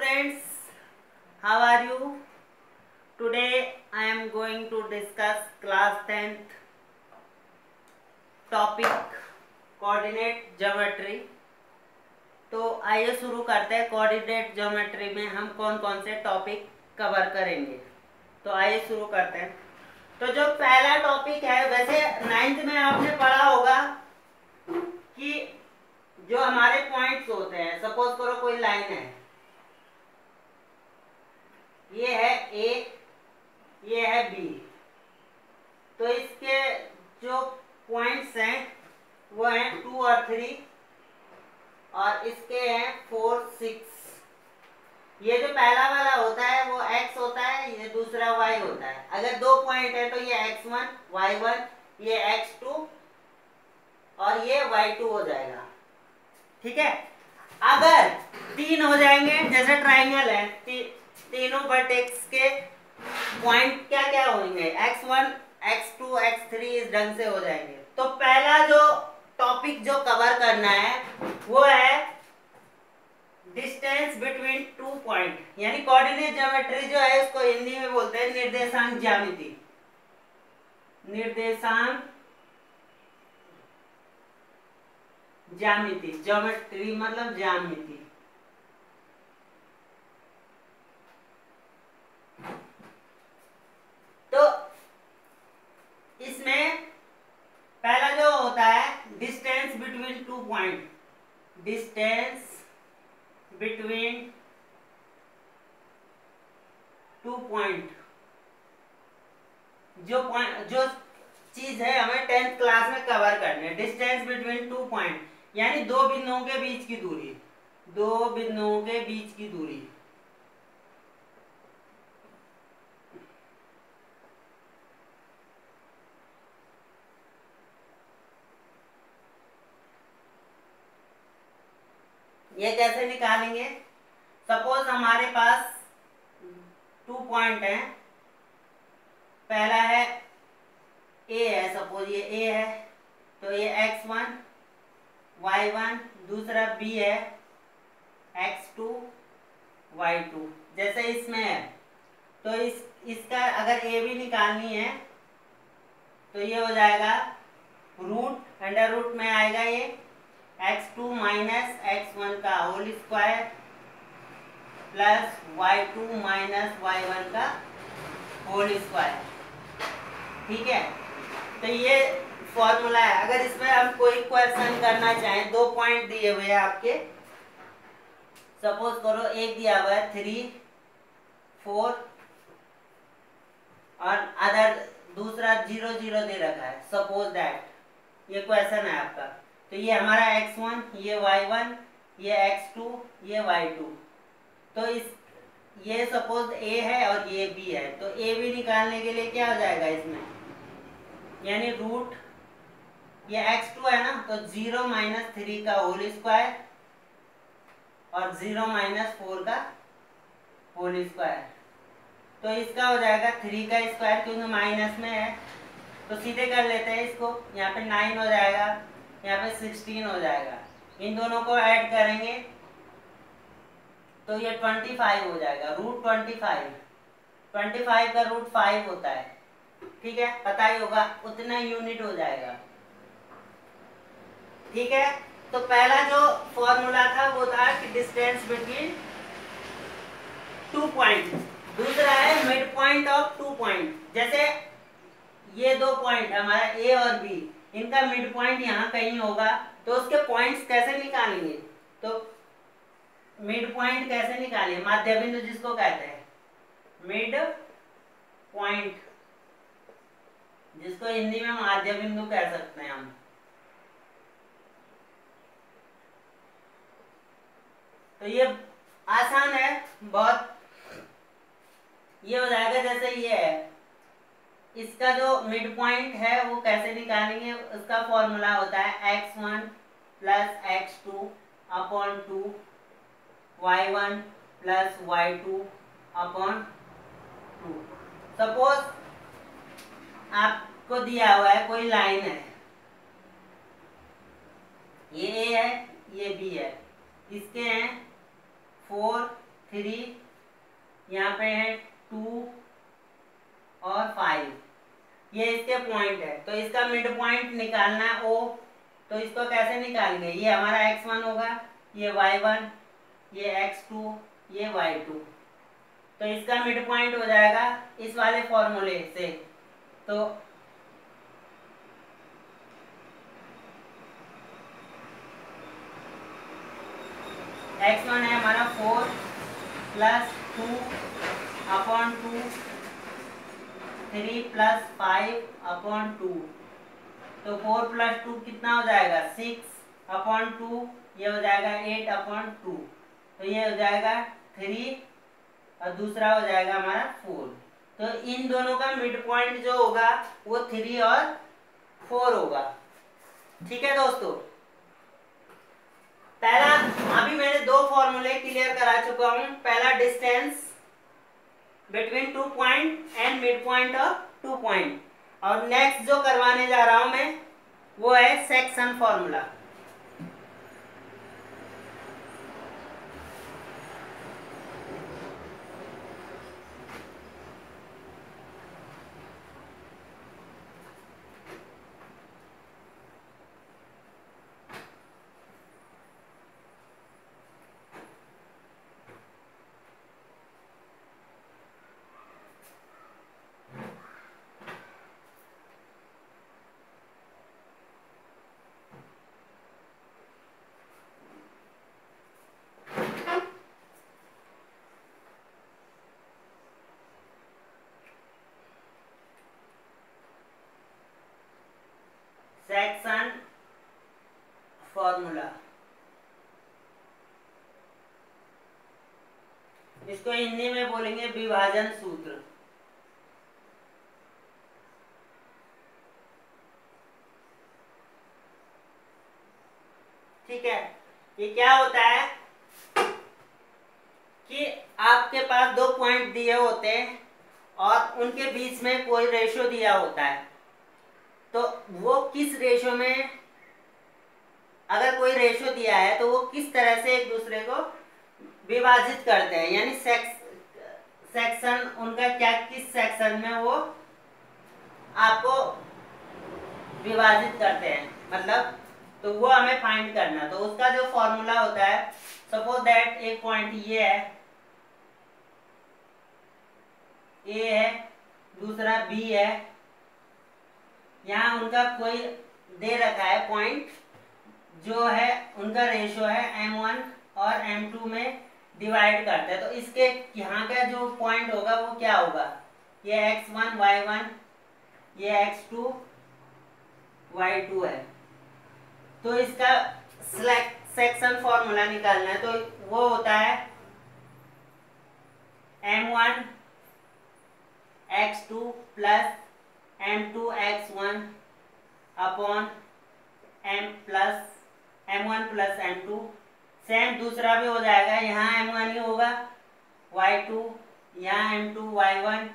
friends, how are you? Today I am going to discuss class 10th topic coordinate geometry. तो आइए शुरू करते हैं। कोऑर्डिनेट ज्योमेट्री में हम कौन कौन से टॉपिक कवर करेंगे, तो आइए शुरू करते हैं। तो जो पहला टॉपिक है, वैसे 9th में आपने पढ़ा होगा कि जो हमारे पॉइंट्स होते हैं, सपोज करो कोई लाइन है, ये है ए, ये है बी, तो इसके जो पॉइंट्स हैं वो हैं 2 और 3 और इसके हैं 4, 6। ये जो पहला वाला होता है वो x होता है, ये दूसरा y होता है। अगर दो पॉइंट है तो ये x1, y1, ये x2 और ये y2 हो जाएगा। ठीक है। अगर 3 हो जाएंगे, जैसे ट्राइंगल है, तीनों वर्टेक्स के पॉइंट क्या क्या होंगे, x1, x2, x3 इस ढंग से हो जाएंगे। तो पहला जो टॉपिक जो कवर करना है वो है डिस्टेंस बिटवीन 2 पॉइंट, यानी कोऑर्डिनेट ज्योमेट्री जो है उसको हिंदी में बोलते हैं निर्देशांक ज्यामिति। निर्देशांक ज्यामिति, ज्योमेट्री मतलब ज्यामिति। तो इसमें पहला जो होता है distance between 2 point, distance between 2 point. जो चीज है हमें 10th क्लास में कवर करनी है, डिस्टेंस बिटवीन 2 पॉइंट, यानी दो बिंदुओं के बीच की दूरी, दो बिंदुओं के बीच की दूरी। ये कैसे निकालेंगे? सपोज हमारे पास 2 पॉइंट हैं, पहला है ए है, सपोज ये ए है, तो ये x1, y1, दूसरा b है x2, y2, जैसे इसमें है। तो इसका अगर ए भी निकालनी है तो ये हो जाएगा रूट, अंडर रूट में आएगा ये x2 माइनस x1 का whole square plus y2 minus y1 का होल स्क्वायर। ठीक है। तो ये फॉर्मूला है। अगर इसमें हम कोई क्वेश्चन करना चाहें, दो पॉइंट दिए हुए हैं आपके, सपोज करो एक दिया हुआ है 3, 4 और अदर दूसरा 0, 0 दे रखा है, सपोज दैट ये क्वेश्चन है आपका। तो ये हमारा x1, ये y1, ये x2, ये y2। तो ये सपोज a है और ये b है, तो a भी निकालने के लिए क्या हो जाएगा इसमें, यानी रूट, ये x2 है ना, तो 0 माइनस 3 का होल स्क्वायर और 0 माइनस 4 का होल स्क्वायर। तो इसका हो जाएगा 3 का स्क्वायर, क्योंकि माइनस में है तो सीधे कर लेते हैं इसको। यहाँ पे 9 हो जाएगा, यहाँ पे 16 हो जाएगा। इन दोनों को ऐड करेंगे तो ये 25 हो जाएगा, रूट 25 का रूट 5 होता है। ठीक है, पता ही होगा, उतना यूनिट हो जाएगा। ठीक है। तो पहला जो फॉर्मूला था वो था कि डिस्टेंस बिटवीन 2 पॉइंट। दूसरा है मिड पॉइंट ऑफ 2 पॉइंट। जैसे ये दो पॉइंट हमारा ए और बी, इनका मिड पॉइंट यहाँ कहीं होगा, तो उसके पॉइंट्स कैसे निकालेंगे? तो मिड पॉइंट कैसे निकालेंगे? माध्य बिंदु जिसको कहते हैं, मिड पॉइंट, जिसको हिंदी में माध्य बिंदु कह सकते हैं हम। तो ये आसान है बहुत। ये हो जाएगा, जैसे ये है, इसका जो मिड पॉइंट है वो कैसे निकालेंगे? उसका फॉर्मूला होता है x1 plus x2 upon 2, y1 plus y2 upon 2। Suppose आपको दिया हुआ है कोई लाइन है, ये a है, ये b है, इसके हैं 4, 3, यहाँ पे है 2 और 5, ये इसके पॉइंट है। तो इसका मिड पॉइंट निकालना है O। तो इसको कैसे निकालेंगे, ये हमारा x1 होगा, ये y1, ये x2, ये y2। तो इसका मिड पॉइंट हो जाएगा इस वाले फॉर्मूले से। तो x1 है हमारा 4 प्लस 2/2, 3 प्लस 5/2। तो 4 प्लस 2 कितना हो जाएगा 6/2, ये हो जाएगा 8/2। तो ये हो जाएगा 3 और दूसरा हो जाएगा हमारा 4। तो इन दोनों का मिड पॉइंट जो होगा वो 3 और 4 होगा। ठीक है दोस्तों, पहला अभी मैंने दो फॉर्मूले क्लियर करा चुका हूं। पहला distance between 2 point and mid point of 2 point, और नेक्स्ट जो करवाने जा रहा हूं मैं वो है सेक्शन फॉर्मूला। सेक्शन फॉर्मूला, इसको हिंदी में बोलेंगे विभाजन सूत्र। ठीक है, ये क्या होता है कि आपके पास दो पॉइंट दिए होते हैं और उनके बीच में कोई रेशो दिया होता है। तो वो किस रेशो में, अगर कोई रेशो दिया है तो वो किस तरह से एक दूसरे को विभाजित करते हैं, यानी सेक्शन उनका क्या, किस सेक्शन में वो आपको विभाजित करते हैं, मतलब तो वो हमें फाइंड करना। तो उसका जो फॉर्मूला होता है, सपोज दैट एक पॉइंट ये है, ए है, दूसरा बी है, यहाँ उनका कोई दे रखा है पॉइंट जो है उनका रेशो है m1 और m2 में डिवाइड करते हैं। तो इसके यहाँ का जो पॉइंट होगा वो क्या होगा, ये x1 y1, ये x2 y2 है। तो इसका सेक्शन फॉर्मूला निकालना है, तो वो होता है m1 x2 plus m2 x1 upon m1 plus m2। Same दूसरा भी हो जाएगा, यहाँ m1 ही होगा, y2, यहाँ m2 y1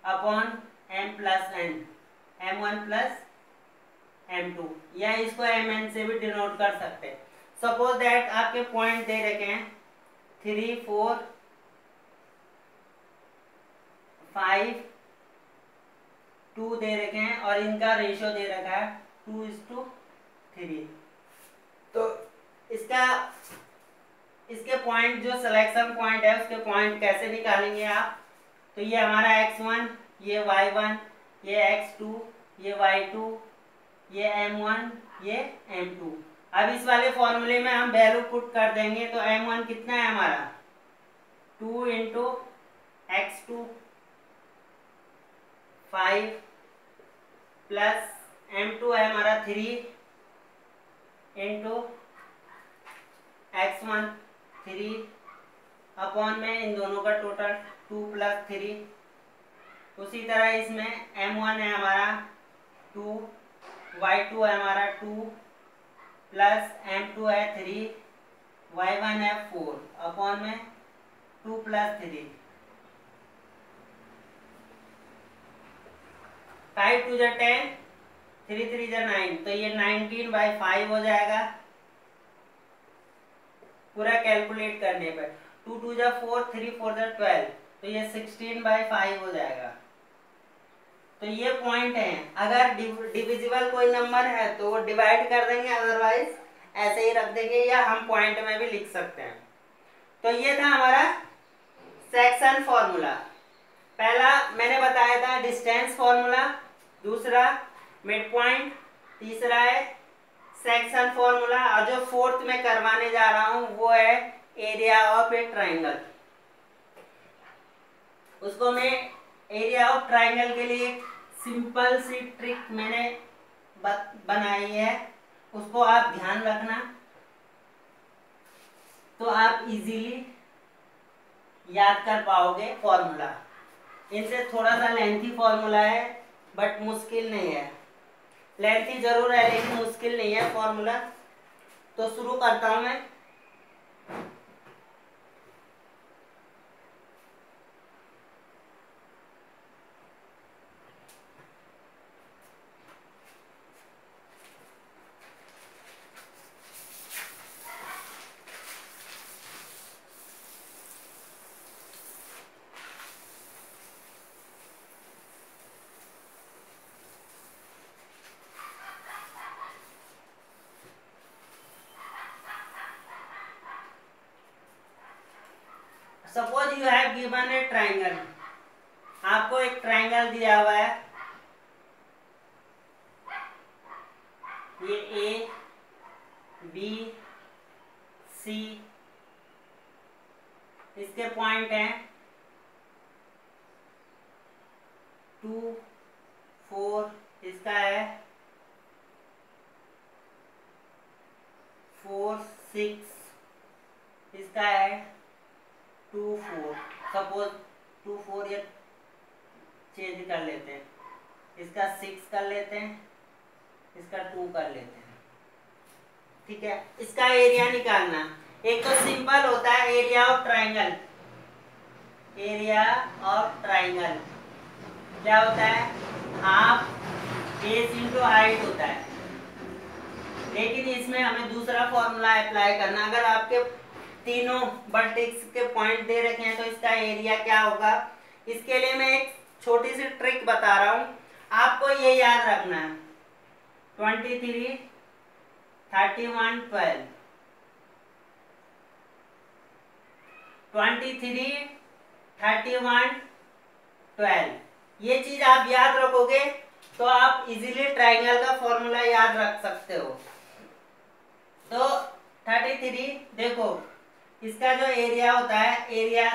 upon m plus n, m1 plus m2, या इसको mn से भी डिनोट कर सकते हैं। सपोज दैट आपके पॉइंट दे रखे हैं 3, 4, 5, 2 दे रखे हैं और इनका रेशियो दे रखा है 2:3। तो इसके पॉइंट जो सिलेक्शन पॉइंट है उसके पॉइंट कैसे निकालेंगे आप, तो ये हमारा x1, ये y1, ये x2, ये y2, ये m1, ये m2। अब इस वाले फॉर्मूले में हम वैल्यू पुट कर देंगे। तो m1 कितना है हमारा 2 इंटू x2 5 प्लस m2 है हमारा 3 इंटू x1 3 अपॉन में इन दोनों का टोटल 2 प्लस 3। उसी तरह इसमें m1 है हमारा 2, y2 है हमारा 2 प्लस m2 है 3, y1 है 4 अपॉन में 2 प्लस 3। 5 2 जा 10, 3 3 जा 9, तो ये 19/5 हो जाएगा। पूरा कैलकुलेट करने पर। 2 2 जा 4, 3 4 जा 12, तो ये 16/5 हो जाएगा। तो ये पॉइंट है, अगर डिविजिबल कोई नंबर है तो वो डिवाइड कर देंगे, अदरवाइज ऐसे ही रख देंगे, या हम पॉइंट में भी लिख सकते हैं। तो ये था हमारा सेक्शन फॉर्मूला। पहला मैंने बताया था डिस्टेंस फॉर्मूला, दूसरा मिड पॉइंट, तीसरा है सेक्शन फॉर्मूला, और जो फोर्थ में करवाने जा रहा हूं वो है एरिया ऑफ ए ट्राइंगल। उसको मैं एरिया ऑफ ट्राइंगल के लिए सिंपल सी ट्रिक मैंने बनाई है, उसको आप ध्यान रखना, तो आप इजीली याद कर पाओगे फॉर्मूला। इनसे थोड़ा सा लेंथी फॉर्मूला है, बट मुश्किल नहीं है। लेंथी जरूर है लेकिन मुश्किल नहीं है फॉर्मूला। तो शुरू करता हूं मैं। Suppose you have given A triangle, आपको एक ट्राइंगल दिया हुआ है, ये ए बी सी, इसके पॉइंट हैं 2 4, इसका है 4 6, इसका है 2 4। सपोज 2 4 ये चेंज कर लेते हैं, इसका 6 कर लेते हैं, इसका 2 कर लेते हैं। ठीक है, इसका एरिया निकालना। एक तो सिंपल होता है area of triangle. Area of triangle क्या होता है? हाफ बेस इंटू हाइट होता है। लेकिन इसमें हमें दूसरा फॉर्मूला अप्लाई करना। अगर आपके तीनों वर्टेक्स के पॉइंट दे रखे हैं तो इसका एरिया क्या होगा, इसके लिए मैं एक छोटी सी ट्रिक बता रहा हूं, आपको ये याद रखना है। 23 31 12, 23 31 12, ये चीज आप याद रखोगे तो आप इजीली ट्राइंगल का फॉर्मूला याद रख सकते हो। तो 33 देखो, इसका जो एरिया होता है, एरिया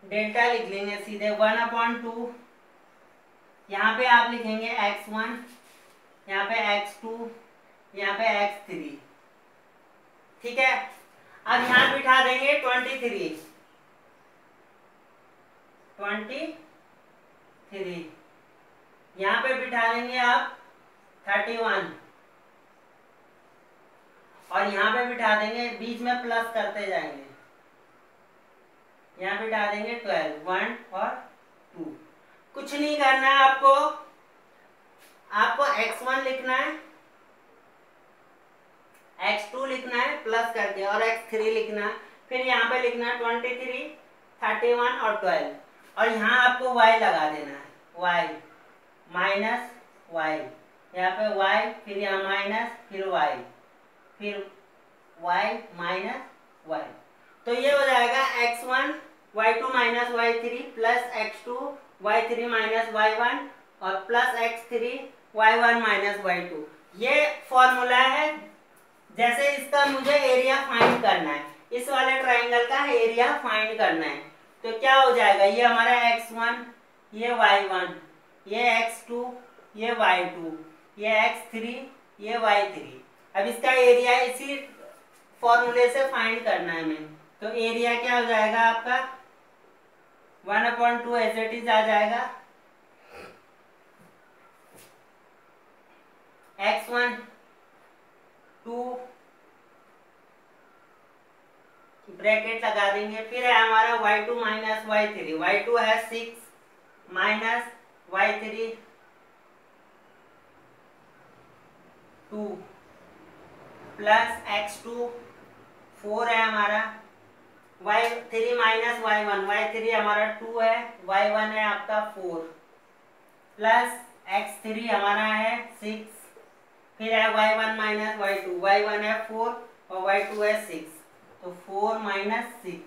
डेल्टा लिख लेंगे सीधे 1/2। यहाँ पे आप लिखेंगे x1, यहाँ पे x2, यहाँ पे x3। ठीक है, अब यहाँ बिठा देंगे 23, यहाँ पे बिठा देंगे आप 31, और यहाँ पे बिठा देंगे, बीच में प्लस करते जाएंगे, यहाँ बिठा देंगे 12, 1 और 2। कुछ नहीं करना है आपको, आपको x1 लिखना है, x2 लिखना है प्लस करके, और x3 लिखना है। फिर यहाँ पे लिखना है 23, 31 और 12, और यहाँ आपको y लगा देना है, y माइनस y, यहाँ पे y, फिर यहाँ माइनस, फिर y, फिर y माइनस y। तो ये हो जाएगा x1 y2 minus y3 plus x2 y3 minus y1 और plus x3 y1 minus y2। ये फॉर्मूला है। जैसे इसका मुझे एरिया फाइंड करना है, इस वाले ट्राइंगल का एरिया फाइंड करना है, तो क्या हो जाएगा, ये हमारा x1, ये y1, ये x2, ये y2, ये x3, ये y3। अब इसका एरिया इसी फॉर्मूले से फाइंड करना है हमें। तो एरिया क्या हो जाएगा आपका 1/2 एज इट इज आ जाएगा। x1 2 ब्रैकेट लगा देंगे, फिर है हमारा y2 माइनस y3, y2 है 6 माइनस y3 2, प्लस x2 4 है हमारा, y3 माइनस y1, y3 हमारा 2 है, y1 है आपका 4 प्लस x3 हमारा है 6, फिर है y1 माइनस y2, y1 है 4 और y2 है 6, तो 4 माइनस 6।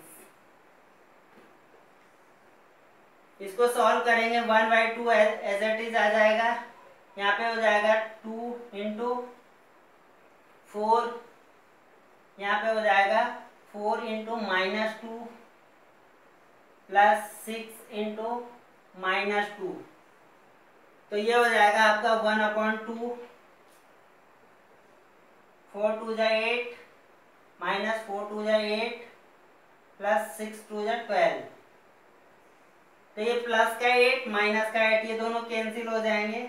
इसको सॉल्व करेंगे 1/2 एज इट इज आ जाएगा, यहाँ पे हो जाएगा 2 इंटू 4, यहाँ पे हो जाएगा 4 इंटू -2 प्लस 6 इंटू -2, तो ये हो जाएगा आपका 1/2, 4 2 जा 8 माइनस 4 2 जा 8 प्लस 6 2 जा 12, तो ये प्लस का 8 माइनस का 8 ये दोनों कैंसिल हो जाएंगे,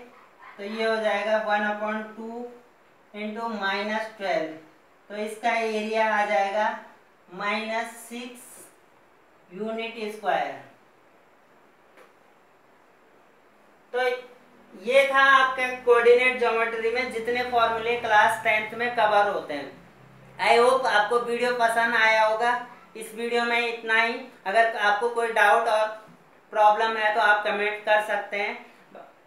तो ये हो जाएगा 1/2 इंटू -12, तो इसका एरिया आ जाएगा -6 यूनिट स्क्वायर। तो ये था आपके कोऑर्डिनेट ज्योमेट्री में जितने फॉर्मूले क्लास 10th में कवर होते हैं। आई होप आपको वीडियो पसंद आया होगा। इस वीडियो में इतना ही। अगर आपको कोई डाउट और प्रॉब्लम है तो आप कमेंट कर सकते हैं,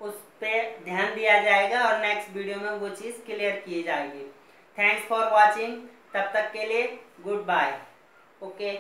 उस पर ध्यान दिया जाएगा और नेक्स्ट वीडियो में वो चीज़ क्लियर की जाएगी। थैंक्स फॉर वॉचिंग, तब तक के लिए गुड बाय। ओके।